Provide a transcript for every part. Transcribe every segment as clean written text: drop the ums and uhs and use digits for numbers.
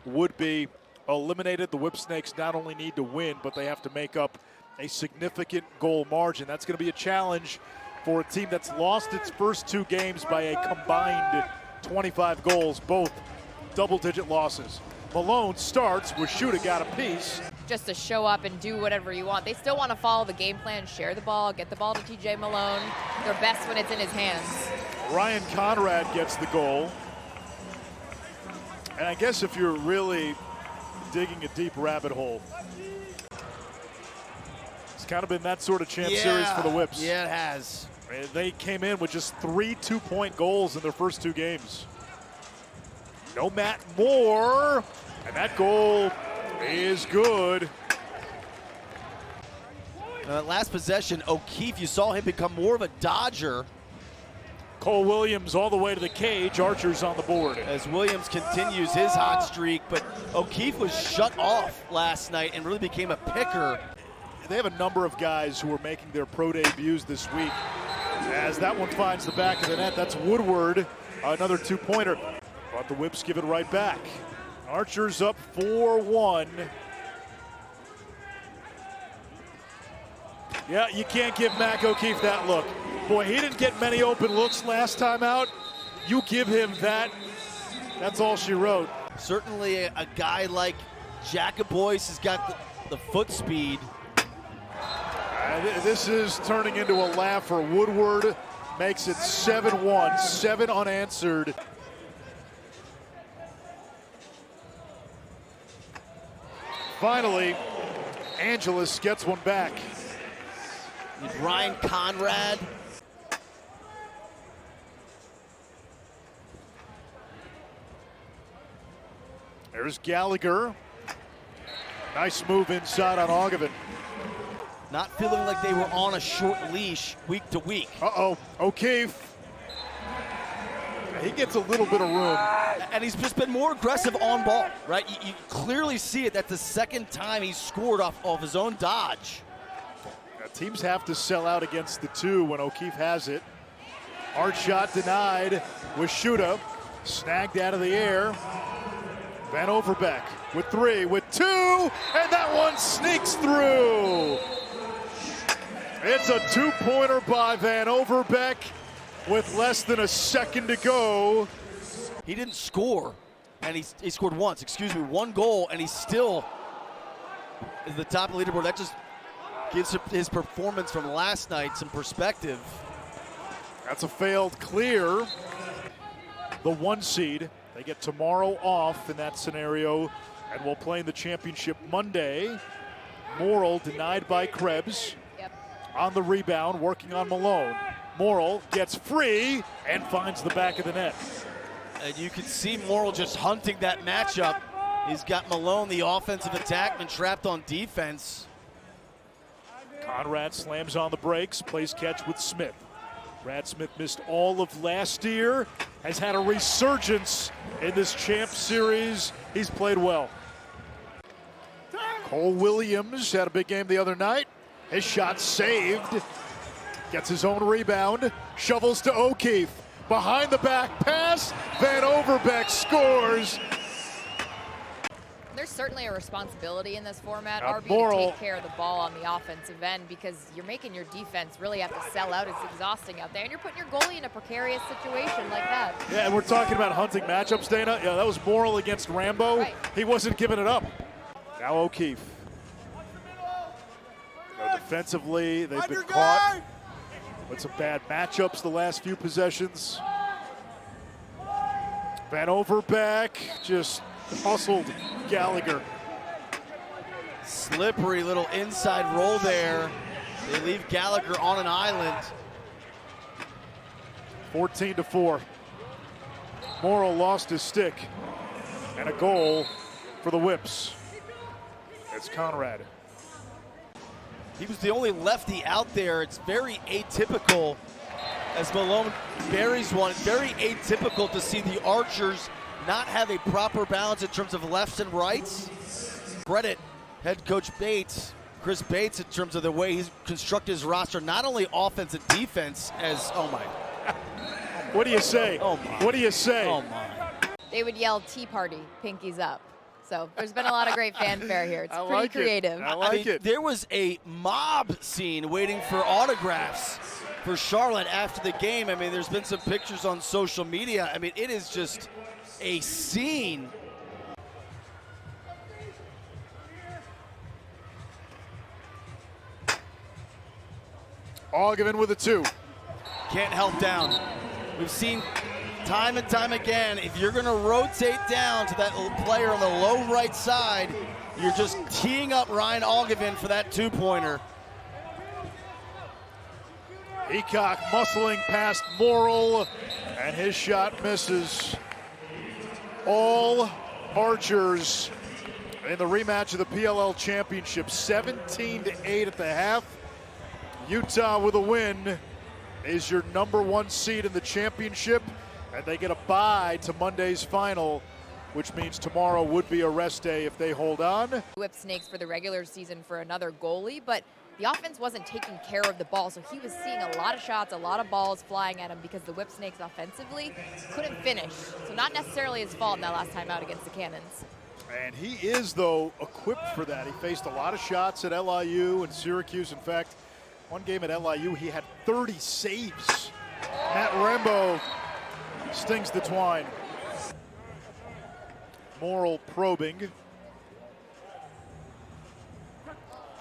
would be eliminated. The Whipsnakes not only need to win, but they have to make up a significant goal margin. That's going to be a challenge for a team that's lost its first 2 games by a combined 25 goals, both double-digit losses. Malone starts with Shuta got a piece. Just to show up and do whatever you want. They still want to follow the game plan, share the ball, get the ball to TJ Malone. They're best when it's in his hands. Ryan Conrad gets the goal. And I guess if you're really digging a deep rabbit hole, it's kind of been that sort of champ series for the Whips. Yeah, it has. They came in with just 3 2-point goals in their first 2 games. No Matt Moore, and that goal is good. Last possession, O'Keefe, you saw him become more of a dodger. Cole Williams all the way to the cage. Archer's on the board. As Williams continues his hot streak, but O'Keefe was shut off last night and really became a picker. They have a number of guys who are making their pro debuts this week. As that one finds the back of the net, that's Woodward, another 2-pointer. But the Whips give it right back. Archer's up 4-1. Yeah, you can't give Mac O'Keefe that look. Boy, he didn't get many open looks last time out. You give him that, that's all she wrote. Certainly a guy like Jacob Boyce has got the foot speed. This is turning into a laugh for Woodward. Makes it 7-1, 7 unanswered. Finally, Angeles gets one back. Ryan Conrad. There's Gallagher. Nice move inside on Ogevin. Not feeling like they were on a short leash week to week. Uh-oh, O'Keefe. He gets a little bit of room. And he's just been more aggressive on ball, right? You clearly see it. That's the second time he's scored off his own dodge. Now, teams have to sell out against the 2 when O'Keefe has it. Hard shot denied with Shuta. Snagged out of the air. Van Overbeck with 3, with 2, and that one sneaks through. It's a 2-pointer by Van Overbeck with less than a second to go. He didn't score, and he scored once, 1 goal, and he still is the top of the leaderboard. That just gives his performance from last night some perspective. That's a failed clear. The 1 seed, they get tomorrow off in that scenario, and will play in the championship Monday. Morrill denied by Krebs. On the rebound, working on Malone. Morrill gets free and finds the back of the net. And you can see Morrill just hunting that matchup. He's got Malone, the offensive attackman, trapped on defense. Conrad slams on the brakes, plays catch with Smith. Brad Smith missed all of last year, has had a resurgence in this champ series. He's played well. Cole Williams had a big game the other night. His shot saved. Gets his own rebound. Shovels to O'Keefe. Behind the back pass. Van Overbeck scores. There's certainly a responsibility in this format, RB, Morrill to take care of the ball on the offensive end, because you're making your defense really have to sell out. It's exhausting out there, and you're putting your goalie in a precarious situation like that. Yeah, and we're talking about hunting matchups, Dana. Yeah, that was Morrill against Rambo. Right. He wasn't giving it up. Now O'Keefe. Defensively, they've been caught with some bad matchups the last few possessions. Van Overbeck just hustled Gallagher. Slippery little inside roll there. They leave Gallagher on an island. 14-4. Morrill lost his stick. And a goal for the Whips. It's Conrad. He was the only lefty out there. It's very atypical as Malone buries one. It's very atypical to see the Archers not have a proper balance in terms of lefts and rights. Credit head coach Bates, Chris Bates, in terms of the way he's constructed his roster, not only offense and defense, as, oh my. What do you say? Oh my. What do you say? Oh my. They would yell "Tea Party, pinkies up." So there's been a lot of great fanfare here. It's pretty creative. I like it. There was a mob scene waiting for autographs for Charlotte after the game. I mean, there's been some pictures on social media. I mean, it is just a scene. Ogden with a 2. Can't help down. We've seen time and time again, if you're going to rotate down to that player on the low right side, you're just teeing up Ryan Ogden for that 2-pointer. Heacock muscling past Morrill, and his shot misses. All Archers in the rematch of the PLL Championship, 17-8 at the half. Utah with a win is your #1 seed in the championship, and they get a bye to Monday's final, which means tomorrow would be a rest day if they hold on. Whipsnakes for the regular season for another goalie, but the offense wasn't taking care of the ball, so he was seeing a lot of shots, a lot of balls flying at him because the Whipsnakes offensively couldn't finish. So not necessarily his fault in that last time out against the Cannons. And he is, though, equipped for that. He faced a lot of shots at LIU and Syracuse. In fact, one game at LIU, he had 30 saves. Matt Rambo stings the twine. Morrill probing.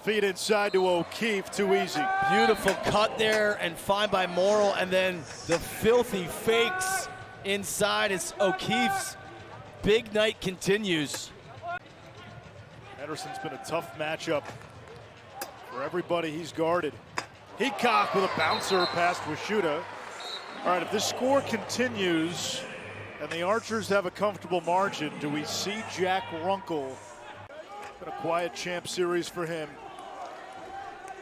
Feed inside to O'Keefe, too easy. Beautiful cut there and fine by Morrill, and then the filthy fakes inside as O'Keefe's big night continues. Ederson's been a tough matchup for everybody he's guarded. Heacock with a bouncer past Washuta. All right, if this score continues and the Archers have a comfortable margin, do we see Jack Runkle? Been a quiet champ series for him.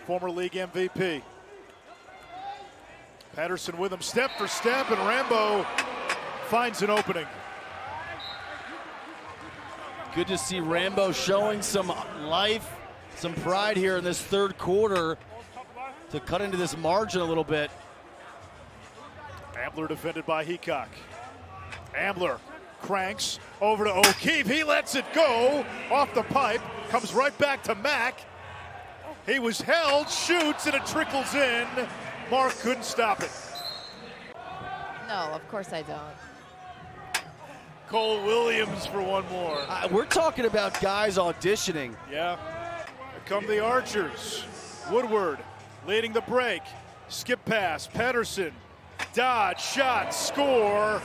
Former league MVP. Patterson with him step for step, and Rambo finds an opening. Good to see Rambo showing some life, some pride here in this third quarter to cut into this margin a little bit. Ambler defended by Heacock. Ambler cranks over to O'Keefe. He lets it go off the pipe. Comes right back to Mack. He was held, shoots, and it trickles in. Mark couldn't stop it. No, of course I don't. Cole Williams for one more. We're talking about guys auditioning. Yeah. Here come the Archers. Woodward leading the break. Skip pass. Patterson. Dodge. Shot. Score.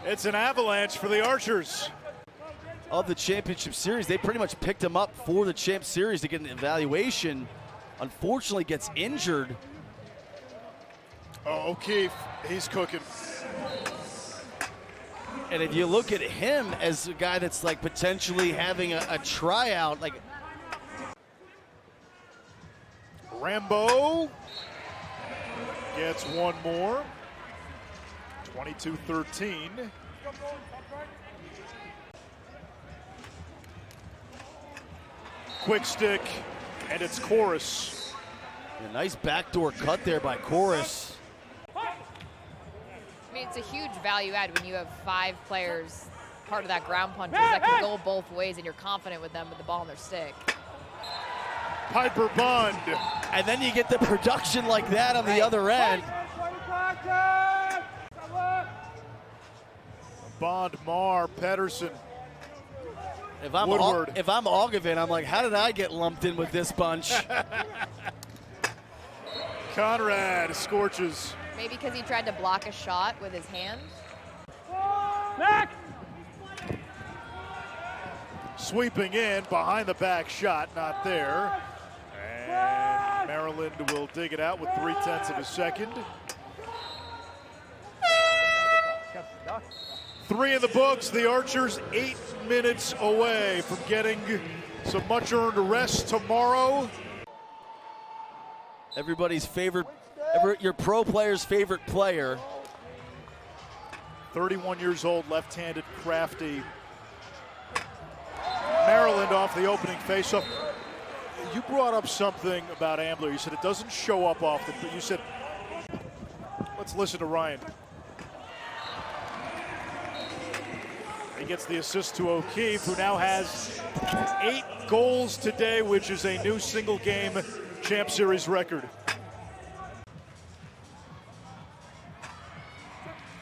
It's an avalanche for the Archers. Of the championship series, they pretty much picked him up for the champ series to get an evaluation. Unfortunately gets injured. Oh, O'Keefe, he's cooking. And if you look at him as a guy that's like potentially having a tryout, like Rambo gets one more. 22-13. Quick stick, and it's Chorus. a nice backdoor cut there by Chorus. I mean, it's a huge value add when you have 5 players, part of that ground punchers, that can go both ways, and you're confident with them with the ball in their stick. Piper Bond. And then you get the production like that on the other end. Bond, Marr, Pedersen. If I'm Ogden, I'm like, how did I get lumped in with this bunch? Conrad scorches. Maybe because he tried to block a shot with his hand. Back. Sweeping in, behind the back shot, not there. And Maryland will dig it out with 3/10 of a second. 3 in the books. The Archers 8 minutes away from getting some much earned rest tomorrow. Everybody's favorite, your pro player's favorite player. 31 years old, left-handed, crafty. Maryland off the opening faceoff. You brought up something about Ambler. You said it doesn't show up often, but you said, let's listen to Ryan. he gets the assist to O'Keefe, who now has 8 goals today, which is a new single-game Champ Series record.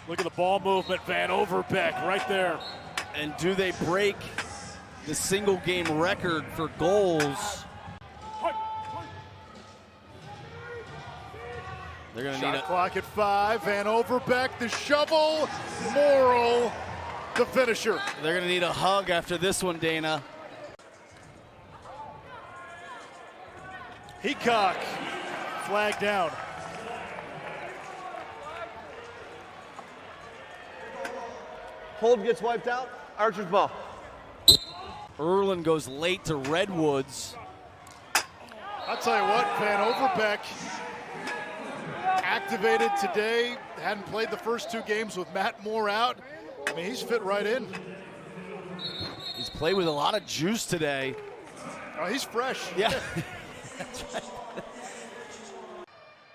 Look at the ball movement, Van Overbeck right there. And do they break the single game record for goals? They're going to need Shot clock at 5. Van Overbeck, the shovel. Morrill, the finisher. They're going to need a hug after this one, Dana. Heacock, flag down. Hold gets wiped out. Archer's ball. Erlin goes late to Redwoods. I'll tell you what, Van Overbeck activated today. Hadn't played the first 2 games with Matt Moore out. I mean, he's fit right in. He's played with a lot of juice today. Oh, he's fresh. Yeah. That's right.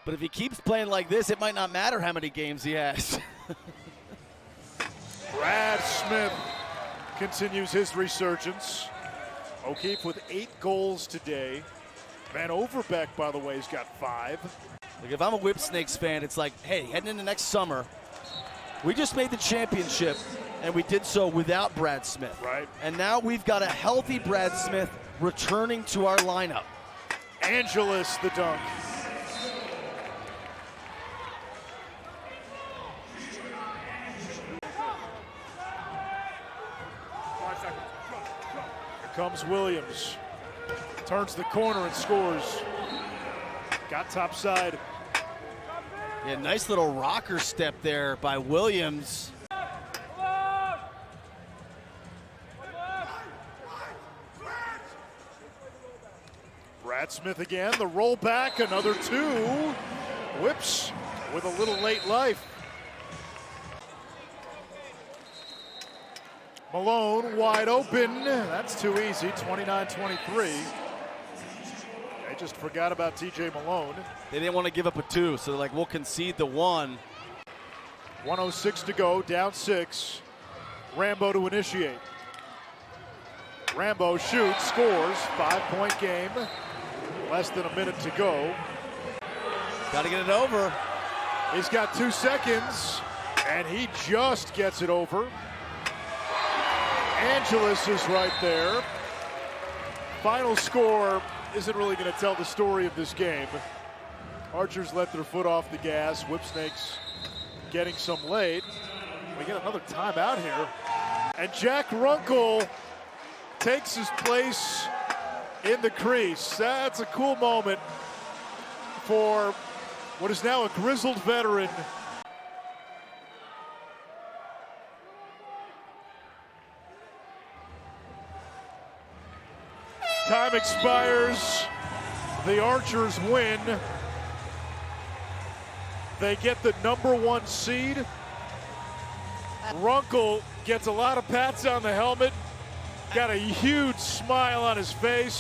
But if he keeps playing like this, it might not matter how many games he has. Brad Smith continues his resurgence. O'Keefe with 8 goals today. Van Overbeck, by the way, has got 5. Like, if I'm a Whipsnakes fan, it's like, hey, heading into next summer, we just made the championship, and we did so without Brad Smith. Right. And now we've got a healthy Brad Smith returning to our lineup. Angeles, the dunk. Here comes Williams. Turns the corner and scores. Got top side. Yeah, nice little rocker step there by Williams. Brad Smith again, the roll back, another 2. Whips with a little late life. Malone wide open. That's too easy, 29-23. I just forgot about TJ Malone. They didn't want to give up a 2, so they're like, we'll concede the 1. 1:06 to go, down 6. Rambo to initiate. Rambo shoots, scores, 5-point game. Less than a minute to go. Got to get it over. He's got 2 seconds, and he just gets it over. Angeles is right there. Final score isn't really going to tell the story of this game. Archers let their foot off the gas. Whipsnakes getting some late. We get another timeout here. And Jack Runkle takes his place in the crease. That's a cool moment for what is now a grizzled veteran. Time expires. The Archers win. They get the #1 seed. Runkle gets a lot of pats on the helmet. Got a huge smile on his face.